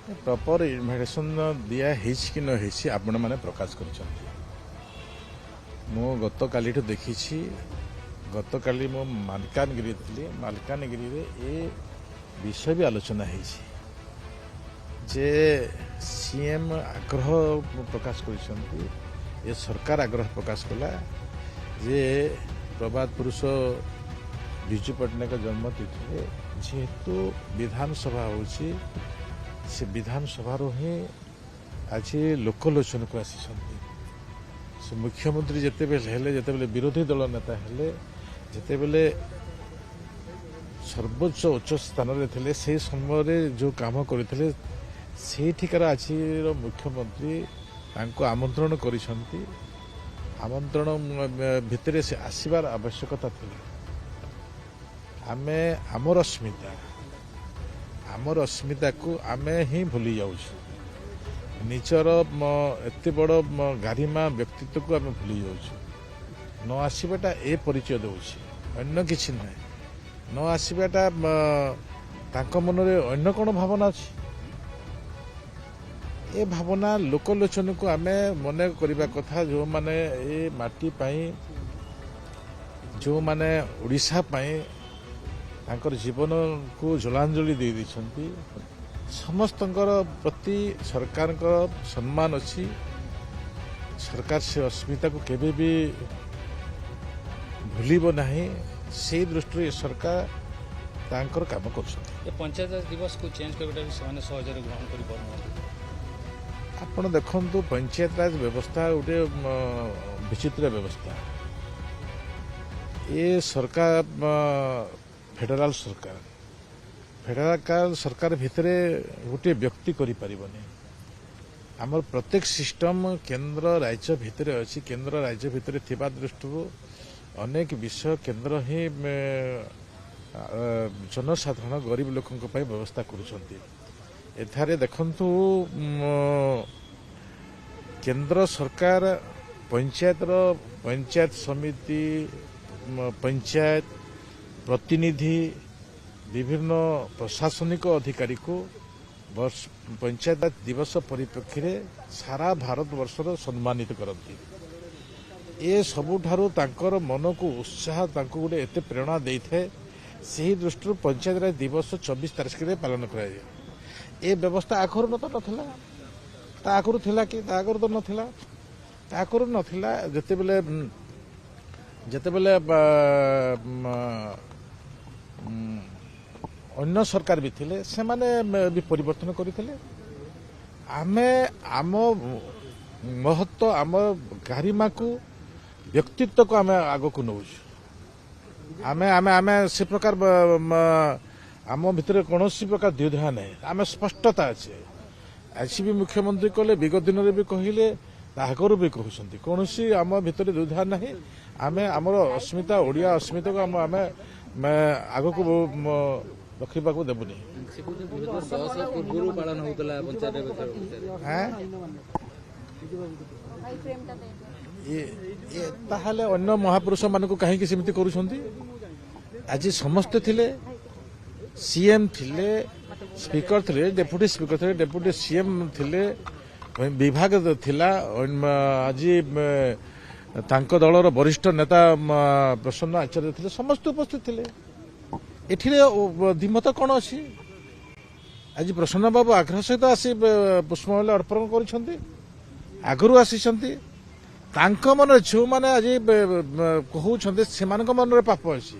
proper invitation दिया कि न आपण मैंने प्रकाश कर गत काली देखी गत काली मो मालकानगिरी थी मालकानगिरी रे ए विषय भी आलोचना जे सीएम आग्रह प्रकाश कर सरकार आग्रह प्रकाश कला जे प्रभात पुरुष विजु पट्टनायक जन्मतिथि जेहेतु विधानसभा होची से विधानसभा ही आज लोकलोचन को आसी से मुख्यमंत्री जिते बेले विरोधी दल नेता हेले जिते बेले सर्वोच्च उच्च स्थान में थे से समय जो काम करते सेठिकार आज मुख्यमंत्री आमंत्रण कर आमंत्रण भितर से आसबार आवश्यकता थी आमे आमर अस्मिता को आमे ही भूली जाऊँ निजर एत बड़ गारिमा व्यक्तित्व को आम भूली जाऊँ न आसवाटा ए परिचय दूसरी अन्य किसी ना न आसवाटा मन में अन्य कौन भावना अच्छी ए भावना लोकलोचन को आमे मन करने कथा जो माने ए माटी पाई जो माने ओडिशा पाई तांकर जीवन को जलांजलि दे दी समस्त प्रति सरकार सम्मान अच्छी सरकार से अस्मिता को केबे भी भूलिब नहीं से दृष्टि सरकार तांकर काम कर पंचायत दिवस को चेंज करबा सहज ग्रहण कर आपण देखु पंचायत राज व्यवस्था गोटे विचित्र व्यवस्था ये सरकार फेडराल सरकार भितर गोटे व्यक्ति करि परिबनी आमर प्रत्येक सिस्टम केंद्र राज्य भितर अच्छी केंद्र राज्य भितर थिबा दृष्टि अनेक विषय केंद्र ही जनसाधारण गरीब लोकों व्यवस्था करुछंती एथारे देखंतु केंद्र सरकार पंचायत समिति पंचायत प्रतिनिधि विभिन्न प्रशासनिक अधिकारी को पंचायत दिवस परिप्रेक्षी में सारा भारत वर्षर सम्मानित करती ए सबुठारु तांकर मन को उत्साह तांको गोटे एते प्रेरणा दे थाए से दृष्टि पंचायत राज दिवस 24 तारीख में पालन कराए ए व्यवस्था आखर तो नथिला आगुरी थिला कि आगुरी तो नथिला आगुरी नथिला जेतेबेले अन्य सरकार भी थिले से माने भी परिवर्तन करथिले आमे आम महत्व आम गारिमा को व्यक्तित्व को आमे आगो को नौ आमे आमे आमे से प्रकार आम भितर कौन प्रकार द्विधा नहीं आम स्पष्टता अच्छे आज भी मुख्यमंत्री कहले विगत दिन में भी कहले आगरू भी कहते कौन आम भितर द्विधा नहीं आमे आमर अस्मिता ओडिया अस्मिता को आम आग को रखा देवनी अन्य महापुरुष मान को कहीं सेमती करुछंती आज समस्ते थिले सीएम थिले स्पीकर थे डेप्यूटी स्पीकर थे डेप्यूटी सीएम थिले विभाग थिला आज तांको दलर वरिष्ठ नेता प्रसन्न आचार्य थे समस्त उपस्थित थे एठी दिमत कौन अच्छी आज प्रसन्न बाबू आग्रह सहित आसी पुष्पमाल्य अर्पण कर आगु आसी मन जो मैंने आज कहते से मन में पाप अच्छी